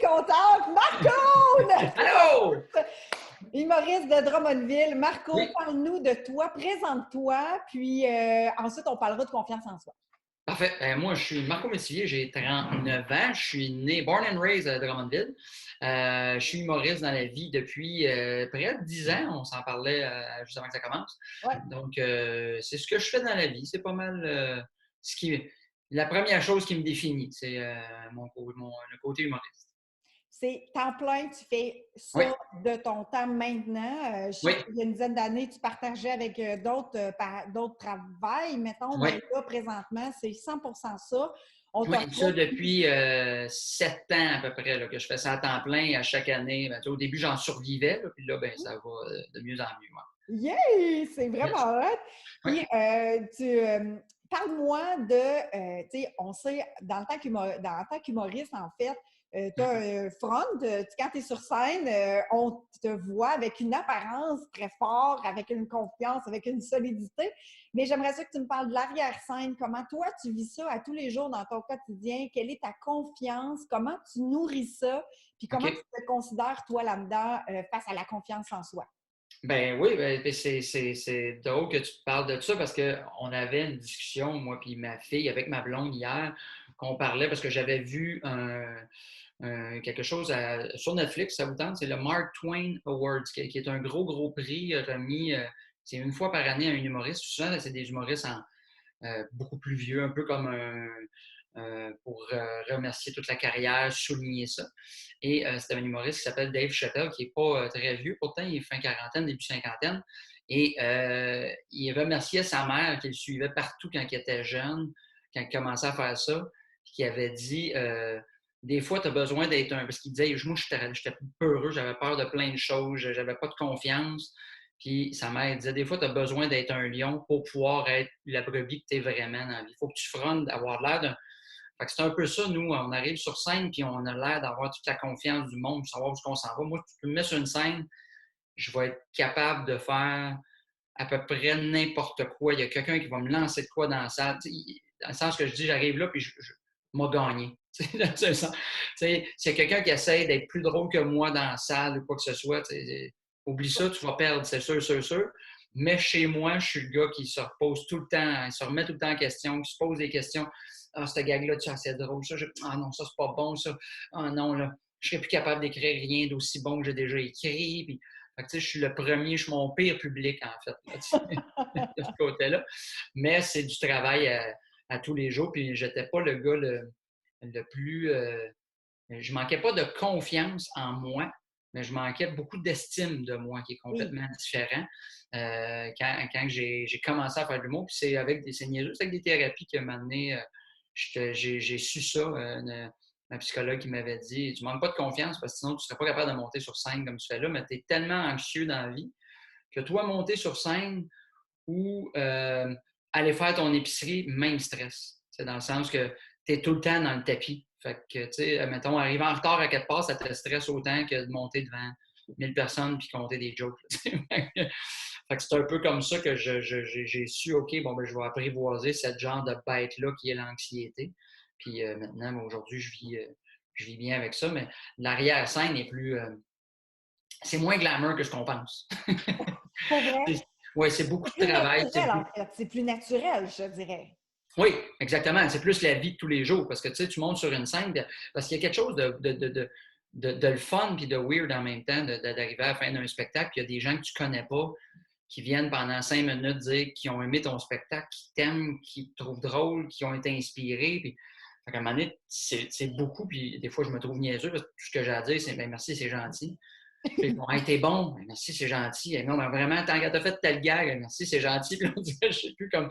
contente! Marco! Allô! Humoriste de Drummondville. Marco, Oui, parle-nous de toi, présente-toi, puis ensuite on parlera de confiance en soi. parfait. Moi, je suis Marco Métivier, j'ai 39 ans. Je suis né, born and raised à Drummondville. Je suis humoriste dans la vie depuis près de 10 ans. On s'en parlait juste avant que ça commence. Ouais. Donc, c'est ce que je fais dans la vie. C'est pas mal ce qui, la première chose qui me définit. C'est le côté humoriste. C'est temps plein, tu fais Oui, ça de ton temps maintenant. Je sais oui, qu'il y a une dizaine d'années, tu partageais avec d'autres travails, mettons, oui. mais là, présentement, c'est 100% ça. On te Oui, ça retrouve. depuis 7 ans à peu près là, que je fais ça à temps plein à chaque année. Ben, tu sais, au début, j'en survivais, là, puis là, ben, ça va de mieux en mieux. Yay! C'est Yes. vraiment hot! Oui, Puis, parle-moi de, tu sais, on sait, dans le tant qu'humoriste, en fait, tu as un front, quand tu es sur scène, on te voit avec une apparence très forte, avec une confiance, avec une solidité. Mais j'aimerais ça que tu me parles de l'arrière-scène. Comment toi, tu vis ça à tous les jours dans ton quotidien? Quelle est ta confiance? Comment tu nourris ça? Puis comment tu OK. te considères, toi, là-dedans, face à la confiance en soi? Ben oui, ben, c'est drôle que tu parles de ça parce qu'on avait une discussion, moi puis ma fille, avec ma blonde hier, qu'on parlait parce que j'avais vu quelque chose sur Netflix, ça vous tente, c'est le Mark Twain Awards, qui est un gros prix remis, c'est une fois par année à un humoriste. Souvent, c'est des humoristes beaucoup plus vieux, un peu comme pour remercier toute la carrière, souligner ça. Et c'est un humoriste qui s'appelle Dave Chappelle, qui n'est pas très vieux, pourtant il est fin quarantaine, début cinquantaine. Et il remerciait sa mère qui le suivait partout quand il était jeune, quand il commençait à faire ça, puis qui avait dit des fois, tu as besoin d'être un. Parce qu'il disait, moi, j'étais peureux, j'avais peur de plein de choses, j'avais pas de confiance. Puis sa mère disait, des fois, tu as besoin d'être un lion pour pouvoir être la brebis que tu es vraiment dans la vie. Il faut que tu frontes, avoir l'air d'un. Fait que c'est un peu ça, nous, on arrive sur scène, puis on a l'air d'avoir toute la confiance du monde, de savoir où on s'en va. Moi, tu peux me mettre sur une scène, je vais être capable de faire à peu près n'importe quoi. Il y a quelqu'un qui va me lancer de quoi dans la salle. Dans le sens que je dis, j'arrive là, puis je m'a gagné. S'il y a quelqu'un qui essaie d'être plus drôle que moi dans la salle ou quoi que ce soit, oublie ça, tu vas perdre, c'est sûr. Mais chez moi, je suis le gars qui se repose tout le temps, il se remet tout le temps en question, qui se pose des questions. Ah, cette gag-là, tu c'est drôle. Ah non, ça, c'est pas bon, ça. Ah non, là, je serais plus capable d'écrire rien d'aussi bon que j'ai déjà écrit. Puis, fait que, je suis le premier, je suis mon pire public, en fait, là, de ce côté-là. Mais c'est du travail à tous les jours. Puis, j'étais pas le gars le plus. Je manquais pas de confiance en moi, mais je manquais beaucoup d'estime de moi, qui est Oui. complètement différent. Quand j'ai commencé à faire de l'humour, puis c'est avec c'est niaiseux, c'est avec des thérapies qui m'a amené. J'ai su ça. Un psychologue qui m'avait dit, tu manques pas de confiance parce que sinon tu serais pas capable de monter sur scène comme tu fais là, mais tu es tellement anxieux dans la vie que toi, monter sur scène ou aller faire ton épicerie, même stress. C'est dans le sens que tu es tout le temps dans le tapis. Fait que, tu sais, mettons, arriver en retard à quelque part, ça te stresse autant que de monter devant 1000 personnes puis compter des jokes. Fait que c'est un peu comme ça que j'ai su, OK, bon, ben, je vais apprivoiser ce genre de bête-là qui est l'anxiété. Puis maintenant, ben, aujourd'hui, je vis bien avec ça, mais l'arrière-scène est plus. C'est moins glamour que ce qu'on pense. Pour vrai? Oui, c'est beaucoup C'est de plus travail. naturel, en fait. C'est plus naturel, je dirais. Oui, exactement. C'est plus la vie de tous les jours parce que tu sais, tu montes sur une scène parce qu'il y a quelque chose de le fun puis de weird en même temps d'arriver à la fin d'un spectacle. Puis il y a des gens que tu connais pas qui viennent pendant 5 minutes dire qu'ils ont aimé ton spectacle, qui t'aiment, qui te trouvent drôle, qui ont été inspirés. Puis, fait qu'à un moment donné, c'est beaucoup. Puis des fois, je me trouve niaiseux parce que tout ce que j'ai à dire, c'est ben, merci, c'est gentil. Puis, bon, hey, t'es bon, ben, merci, c'est gentil. Hey, non, mais vraiment, tant que t'as fait tel gag, ben, merci, c'est gentil. Puis on dirait, je sais plus comme.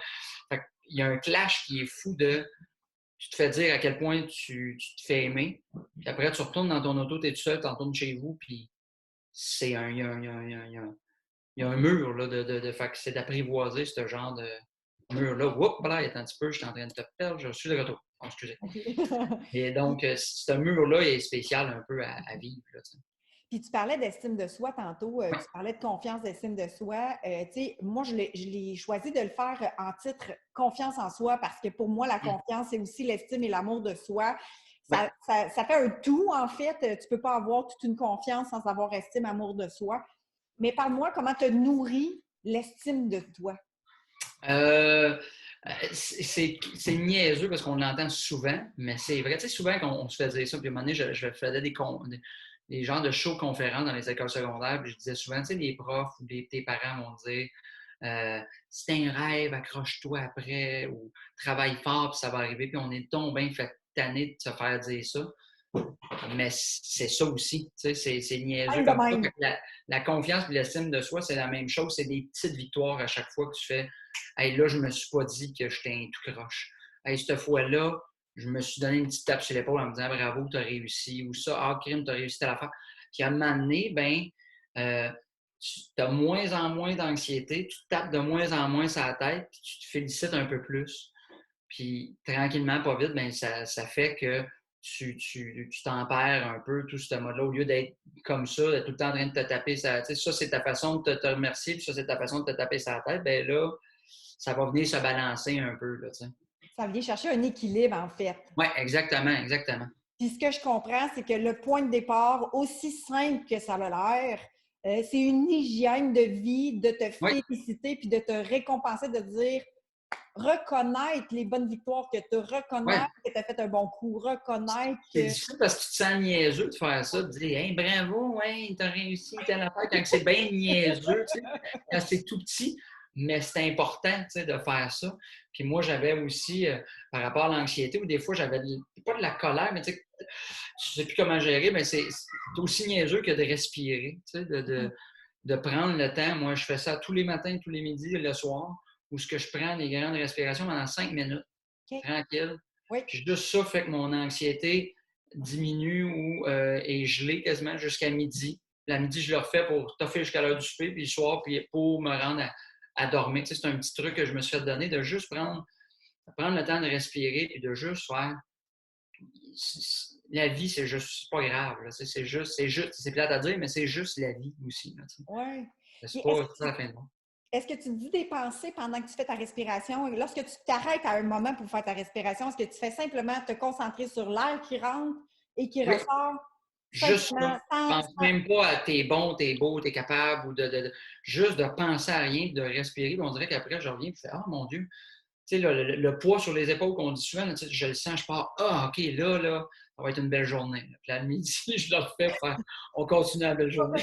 Fait il y a un clash qui est fou de. Tu te fais dire à quel point tu te fais aimer. Puis après, tu retournes dans ton auto, t'es tout seul, tu retournes chez vous, puis c'est un, il y a un mur là, fait que c'est d'apprivoiser ce genre de mur-là. Oups, voilà, il est un petit peu, je suis en train de te perdre, je suis de retour. Oh, excusez. Et donc, ce mur-là est spécial un peu à vivre. Là, Puis tu parlais d'estime de soi tantôt, oui, tu parlais de confiance, d'estime de soi. Tu sais, moi, je l'ai choisi de le faire en titre confiance en soi parce que pour moi, la confiance, c'est aussi l'estime et l'amour de soi. Oui. Ça fait un tout, en fait. Tu ne peux pas avoir toute une confiance sans avoir estime, amour de soi. Mais parle-moi, comment tu nourris l'estime de toi? C'est niaiseux parce qu'on l'entend souvent, mais c'est vrai. Tu sais, souvent, on se faisait ça, puis à un moment donné, je faisais des genres de shows conférences dans les écoles secondaires, puis je disais souvent, tu sais, les profs ou tes parents vont dire si t'as un rêve, accroche-toi après, ou travaille fort, puis ça va arriver, puis on est tombé fait tanné de se faire dire ça. Mais c'est ça aussi, tu sais, c'est niaiseux comme ça. Fait que la confiance et l'estime de soi, c'est la même chose. C'est des petites victoires à chaque fois que tu fais. Hey, là, je me suis pas dit que j'étais un tout croche. Hey, cette fois-là, je me suis donné une petite tape sur l'épaule en me disant bravo, tu as réussi. Ou ça, ah, crime, tu as réussi à la faire. Puis à un moment donné, ben, tu as moins en moins d'anxiété, tu te tapes de moins en moins sur la tête, puis tu te félicites un peu plus. Puis tranquillement, pas vite, ben, ça fait que tu t'en perds un peu tout ce mode-là. Au lieu d'être comme ça, d'être tout le temps en train de te taper ça, ça, c'est ta façon de te remercier, puis ça, c'est ta façon de te taper sa tête, bien là, ça va venir se balancer un peu. Là, Ça vient chercher un équilibre, en fait. oui, exactement, exactement. Puis ce que je comprends, c'est que le point de départ, aussi simple que ça a l'air, c'est une hygiène de vie, de te Oui, féliciter puis de te récompenser, de dire reconnaître les bonnes victoires que tu as, oui. reconnaître que tu as fait un bon coup, reconnaître C'est que. difficile parce que tu te sens niaiseux de faire ça, de dire hey, bravo, ouais, t'as réussi telle affaire quand c'est bien niaiseux, tu sais, quand c'est tout petit, mais c'est important tu sais, de faire ça. Puis moi, j'avais aussi, par rapport à l'anxiété, où des fois, j'avais pas de la colère, mais tu sais, je sais plus comment gérer, mais c'est aussi niaiseux que de respirer, tu sais, de prendre le temps. Moi, je fais ça tous les matins, tous les midis, le soir, où ce que je prends des grandes respirations pendant 5 minutes, OK. tranquille. Oui. Puis juste ça fait que mon anxiété diminue ou est gelée quasiment jusqu'à midi. La midi, je le refais pour toffer jusqu'à l'heure du souper, puis le soir, puis pour me rendre à dormir. Tu sais, c'est un petit truc que je me suis fait donner de juste prendre le temps de respirer puis de juste faire. La vie, c'est juste, c'est pas grave. C'est plate à dire, mais c'est juste la vie aussi. Là, Oui. c'est pas la fin du monde. Est-ce que tu dis des pensées pendant que tu fais ta respiration? Lorsque tu t'arrêtes à un moment pour faire ta respiration, est-ce que tu fais simplement te concentrer sur l'air qui rentre et qui Oui, ressort? juste ça. Simplement, sans. Pense même pas à t'es bon, t'es beau, t'es capable, ou juste de penser à rien, de respirer. Puis on dirait qu'après, je reviens et je fais, oh mon Dieu, tu sais, le poids sur les épaules qu'on dit souvent, là, je le sens, je pars, ah, OK, là, ça va être une belle journée. Là. Puis à midi, je le refais, on continue la belle journée.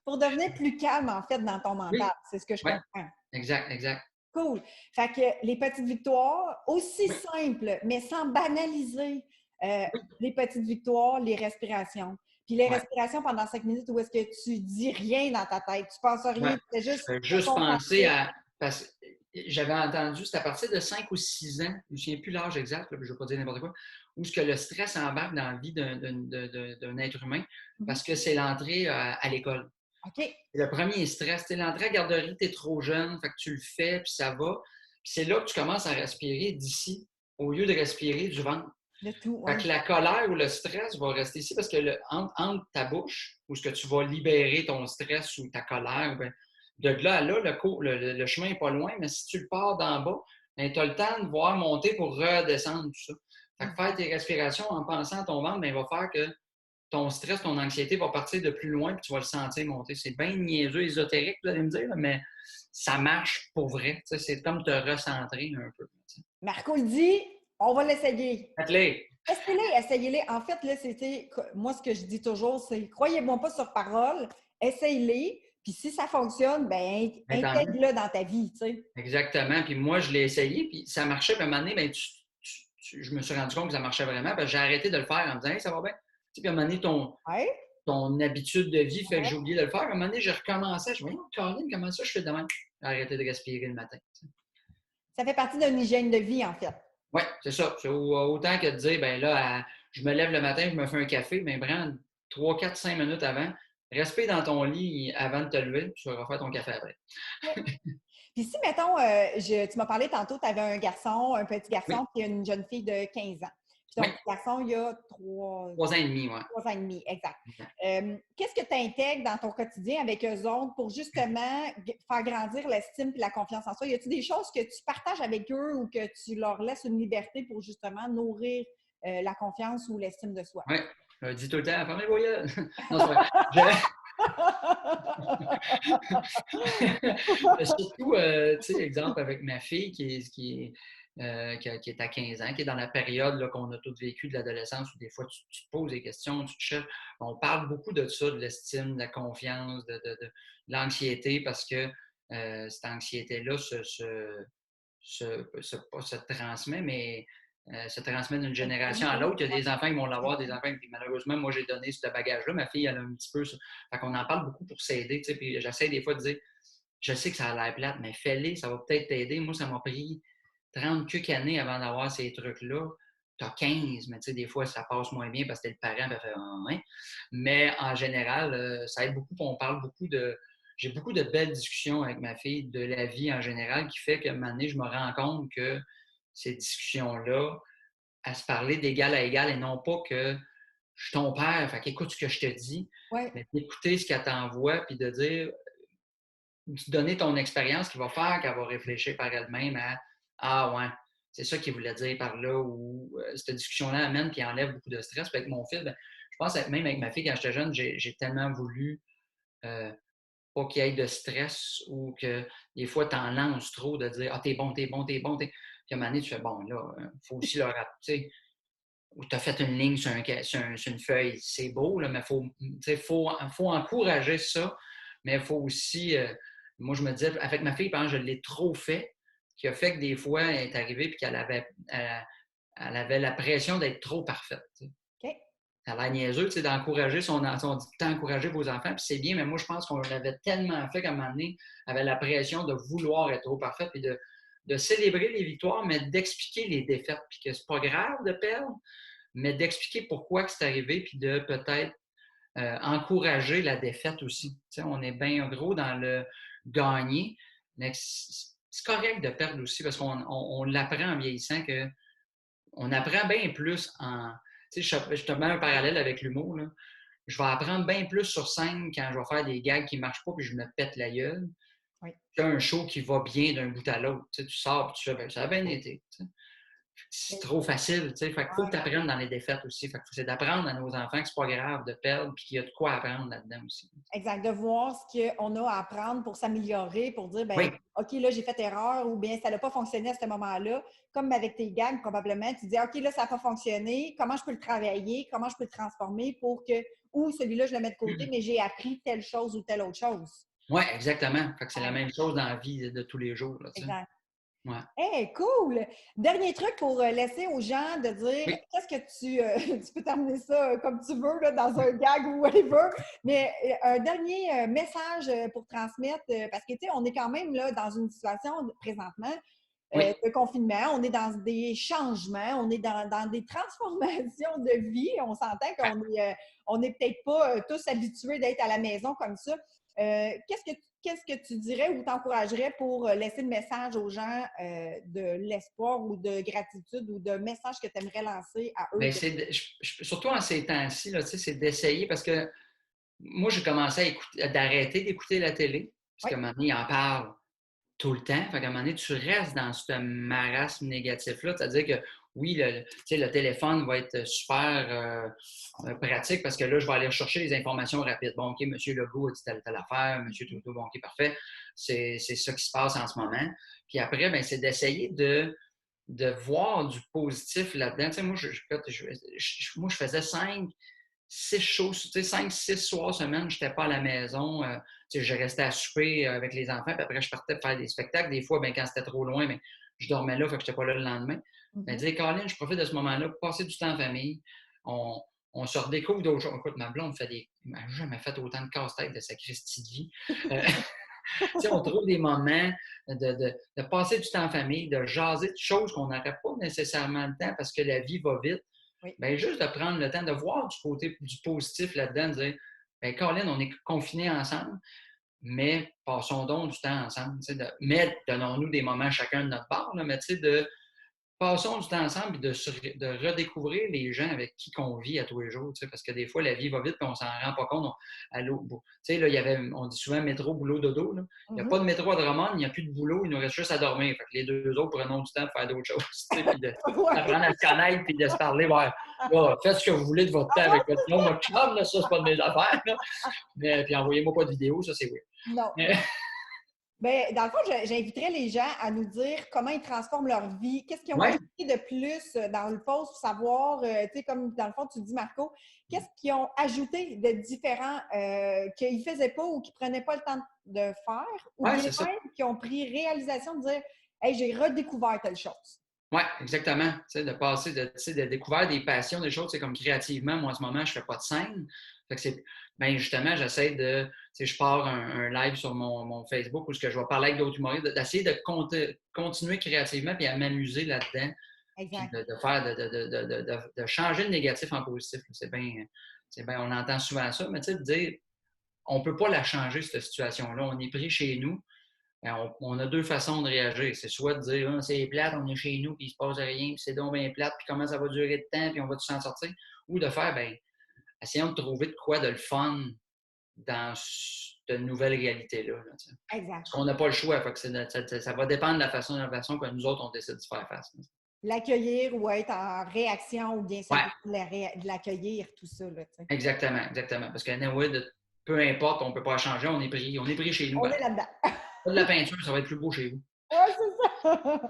Pour devenir plus calme, en fait, dans ton mental. Oui, C'est ce que je oui, comprends. exact, exact. Cool. Fait que les petites victoires, aussi Oui, simples, mais sans banaliser oui, les petites victoires, les respirations. Puis les ouais, respirations pendant 5 minutes où est-ce que tu dis rien dans ta tête, tu penses à ouais. rien, tu fais Je juste fais te juste penser concentrer. à. Parce que j'avais entendu, c'est à partir de 5 ou 6 ans, je ne me souviens plus l'âge exact, là, je ne vais pas dire n'importe quoi, où ce que le stress embarque dans la vie d'un être humain, Mhm. parce que c'est l'entrée à l'école. OK. Le premier stress, tu l'entrée à la garderie, tu es trop jeune, fait que tu le fais, puis ça va. Puis c'est là que tu commences à respirer d'ici, au lieu de respirer du ventre. Le tout, Fait oui. que la colère ou le stress va rester ici parce que entre ta bouche, où ce que tu vas libérer ton stress ou ta colère, ben, de là à là, le chemin n'est pas loin, mais si tu le pars d'en bas, ben, tu as le temps de voir monter pour redescendre tout ça. Fait que faire Exact. tes respirations en pensant à ton ventre, ben, va faire que ton stress, ton anxiété va partir de plus loin puis tu vas le sentir monter. C'est bien niaiseux, ésotérique, vous allez me dire, mais ça marche pour vrai. C'est comme te recentrer un peu. Marco le dit, on va l'essayer. Faites-les. Essayez-les, essayez-les. En fait, là, c'était moi ce que je dis toujours, c'est croyez-moi pas sur parole, essayez-les. Puis si ça fonctionne, ben Ben, tant mieux. intègre-le dans ta vie, tu sais. Exactement. Puis moi, je l'ai essayé, puis ça marchait. Puis à un moment donné, ben, je me suis rendu compte que ça marchait vraiment. J'ai arrêté de le faire en me disant hey, ça va bien. Puis à un moment donné, Ouais, ton habitude de vie fait que ouais. j'ai oublié de le faire. À un moment donné, j'ai recommencé. Je me dis, oh, Caroline, comment ça je fais demain? J'ai arrêté de respirer le matin. Ça fait partie d'une hygiène de vie, en fait. Oui, c'est ça. C'est autant que de dire, ben là, je me lève le matin, je me fais un café, mais prends 3, 4, 5 minutes avant. Respire dans ton lit avant de te lever, puis tu vas refaire ton café après. Ouais. Puis si, mettons, tu m'as parlé tantôt, tu avais un garçon, un petit Oui, garçon, puis une jeune fille de 15 ans. Puis ton oui, petit garçon, il y a 3, 3 ans et demi, ouais. 3 ans et demi, exact. Exact. Qu'est-ce que tu intègres dans ton quotidien avec eux autres pour justement faire grandir l'estime et la confiance en soi? Y a-t-il des choses que tu partages avec eux ou que tu leur laisses une liberté pour justement nourrir la confiance ou l'estime de soi. Oui, je dis tout le temps, fermez vos yeux. Non, c'est vrai. Surtout, tu sais, exemple avec ma fille qui est à 15 ans, qui est dans la période là, qu'on a tous vécu de l'adolescence où des fois tu te poses des questions, tu te cherches. On parle beaucoup de ça, de l'estime, de la confiance, de l'anxiété, parce que cette anxiété-là pas se transmet, mais se transmet d'une génération à l'autre. Il y a des enfants qui vont l'avoir, des enfants qui, malheureusement, moi, j'ai donné ce bagage-là. Ma fille, elle a un petit peu ça. Fait qu'on en parle beaucoup pour s'aider. Tu sais, puis j'essaie des fois de dire, je sais que ça a l'air plate, mais fais-les, ça va peut-être t'aider. Moi, ça m'a pris 30 quelques années avant d'avoir ces trucs-là. Tu as 15, mais tu sais, des fois, ça passe moins bien parce que t'es le parent, puis elle fait ah, ouais. Mais en général, ça aide beaucoup. On parle beaucoup de. J'ai beaucoup de belles discussions avec ma fille de la vie en général qui fait qu'à un moment donné, je me rends compte que ces discussions-là, à se parler d'égal à égal et non pas que je suis ton père, fait qu'écoute ce que je te dis, Ouais. mais d'écouter ce qu'elle t'envoie puis de dire, de donner ton expérience qui va faire qu'elle va réfléchir par elle-même à ah ouais, c'est ça qu'il voulait dire par là ou cette discussion-là amène puis enlève beaucoup de stress. Puis avec mon fils, ben, je pense que même avec ma fille quand j'étais jeune, j'ai tellement voulu euh, pas qu'il y ait de stress ou que des fois, tu en lances trop de dire ah, t'es bon, t'es bon, t'es bon. Puis à un moment donné, tu fais bon, là, il faut aussi le rappeler ou tu as fait une ligne sur une feuille, c'est beau, là, mais faut encourager ça, mais il faut aussi, moi je me disais, avec ma fille, par exemple, je l'ai trop fait, qui a fait que des fois, elle est arrivée et elle avait la pression d'être trop parfaite. OK. Ça a l'air niaiseux, d'encourager on dit d'encourager vos enfants, puis c'est bien, mais moi je pense qu'on l'avait tellement fait qu'à un moment donné, elle avait la pression de vouloir être trop parfaite, puis de célébrer les victoires, mais d'expliquer les défaites, puis que c'est pas grave de perdre, mais d'expliquer pourquoi que c'est arrivé, puis de peut-être encourager la défaite aussi. T'sais, on est bien gros dans le gagner, mais c'est correct de perdre aussi, parce qu'on l'apprend en vieillissant que on apprend bien plus en. Je te mets un parallèle avec l'humour. Là. Je vais apprendre bien plus sur scène quand je vais faire des gags qui ne marchent pas puis je me pète la gueule Oui. qu'un show qui va bien d'un bout à l'autre. Tu sors et tu fais ben, ça a bien été. T'sais. C'est trop facile. Fait qu'il faut que tu apprennes dans les défaites aussi. Fait que c'est d'apprendre à nos enfants que c'est pas grave de perdre puis qu'il y a de quoi apprendre là-dedans aussi. Exact, de voir ce qu'on a à apprendre pour s'améliorer, pour dire, ben Oui. OK, là, j'ai fait erreur ou bien ça n'a pas fonctionné à ce moment-là. Comme avec tes gags, probablement, tu dis, OK, là, ça n'a pas fonctionné. Comment je peux le travailler? Comment je peux le transformer pour que, ou celui-là, je le mets de côté, mais j'ai appris telle chose ou telle autre chose. Oui, exactement. Fait que c'est la Ouais, même chose dans la vie de tous les jours. Là, exact. ouais. Hey, cool! Dernier truc pour laisser aux gens de dire Oui. qu'est-ce que tu peux terminer ça comme tu veux, là, dans un gag ou whatever, mais un dernier message pour transmettre, parce que, tu sais, on est quand même là dans une situation présentement Oui. de confinement, on est dans des changements, on est dans des transformations de vie. On s'entend on n'est peut-être pas tous habitués d'être à la maison comme ça. Qu'est-ce que tu dirais ou t'encouragerais pour laisser le message aux gens de l'espoir ou de gratitude ou de message que tu aimerais lancer à eux? Bien, surtout en ces temps-ci, là, c'est d'essayer parce que moi, j'ai commencé d'arrêter d'écouter la télé parce Oui, qu'à un moment donné, ils en parlent tout le temps. Fait qu'à un moment donné, tu restes dans ce marasme négatif-là. C'est-à-dire que oui, le téléphone va être super pratique parce que là, je vais aller chercher les informations rapides. Bon, OK, M. Legault a dit telle affaire, M. Trudeau, bon, OK, parfait. C'est ça qui se passe en ce moment. Puis après, ben, c'est d'essayer de voir du positif là-dedans. Tu sais, moi, je faisais 5, 6 shows, tu sais, 5, 6 soirs semaine, je n'étais pas à la maison. Tu sais, je restais à souper avec les enfants, puis après, je partais faire des spectacles. Des fois, ben, quand c'était trop loin, ben, je dormais là, fait que je n'étais pas là le lendemain. Mais dire, Colin, je profite de ce moment-là pour passer du temps en famille. On, on se redécouvre d'autres choses. Écoute, ma blonde elle n'a jamais fait autant de casse-tête de sa Christie de vie. Euh, on trouve des moments de passer du temps en famille, de jaser de choses qu'on n'aurait pas nécessairement le temps parce que la vie va vite. oui. Bien, juste de prendre le temps de voir du côté du positif là-dedans, de dire bien, Colin, on est confinés ensemble, mais passons donc du temps ensemble. Mais donnons-nous des moments chacun de notre part, là, mais de passons du temps ensemble et de redécouvrir les gens avec qui on vit à tous les jours, tu sais, parce que des fois, la vie va vite et on s'en rend pas compte. Tu sais, là, on dit souvent métro, boulot, dodo. Là. Il n'y a pas de métro à Drummond, il n'y a plus de boulot, il nous reste juste à dormir. Fait que les deux autres prenons du temps pour faire d'autres choses, tu sais, puis d'apprendre à se connaître puis de se parler. Ouais, là, faites ce que vous voulez de votre temps avec votre nom, votre chum, là, ça, c'est pas de mes affaires. Là. Mais, puis envoyez-moi pas de vidéo, ça, c'est oui. Non. Bien, dans le fond, j'inviterais les gens à nous dire comment ils transforment leur vie, qu'est-ce qu'ils ont Ouais. ajouté de plus dans le post pour savoir, tu sais, comme dans le fond, tu dis, Marco, qu'est-ce qu'ils ont ajouté de différent qu'ils ne faisaient pas ou qu'ils ne prenaient pas le temps de faire, ou Ouais, bien c'est ça. même qui ont pris réalisation de dire, hey, j'ai redécouvert telle chose. Oui, exactement. Tu sais, de passer, de découvrir des passions, des choses, c'est comme créativement, moi, en ce moment, je ne fais pas de scène. Fait que c'est, ben justement, j'essaie de, tu sais, je pars un live sur mon Facebook où je vais parler avec d'autres humoristes, d'essayer de continuer créativement puis à m'amuser là-dedans, puis Exact. de faire, de changer le négatif en positif. C'est bien, on entend souvent ça, mais tu sais, de dire, on ne peut pas la changer, cette situation-là. On est pris chez nous. Ben, on a deux façons de réagir. C'est soit de dire ah, c'est plate, on est chez nous, puis il ne se passe rien, puis c'est donc bien plate, puis comment ça va durer de temps, puis on va tout s'en sortir. Ou de faire, ben, essayons de trouver de quoi de le fun dans cette nouvelle réalité-là. Là, Exact. parce qu'on n'a pas le choix. Fait que ça va dépendre de la façon que nous autres, on décide de faire face. Là. L'accueillir ou être en réaction ou bien Ouais, de l'accueillir, tout ça. Là, exactement, exactement. Parce que anyway, peu importe, on ne peut pas changer, on est pris chez nous. on Ben, est là-dedans. pas de la peinture, ça va être plus beau chez vous. Oui, c'est ça.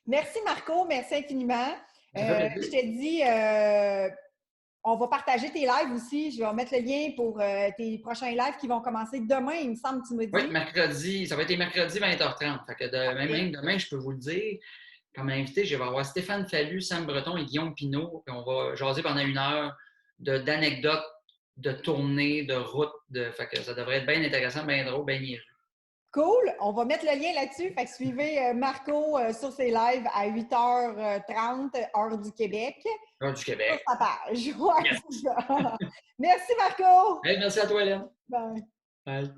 Merci Marco, merci infiniment. Ça fait Je plaisir. te dis, on va partager tes lives aussi. Je vais mettre le lien pour tes prochains lives qui vont commencer demain, il me semble que tu me Oui, dis. mercredi, ça va être mercredi 20h30. Fait que même demain, je peux vous le dire, comme invité, je vais avoir Stéphane Fallu, Sam Breton et Guillaume Pinault. Puis on va jaser pendant 1 heure d'anecdotes, de tournées, de routes. Fait que ça devrait être bien intéressant, bien drôle, bien niaiseux. Cool. On va mettre le lien là-dessus. Fait que suivez Marco sur ses lives à 8h30, heure du Québec, Heure du sur Québec. sa page. Ouais, Yes. c'est ça. Merci Marco. Hey, merci à toi, Hélène. Bye. Bye.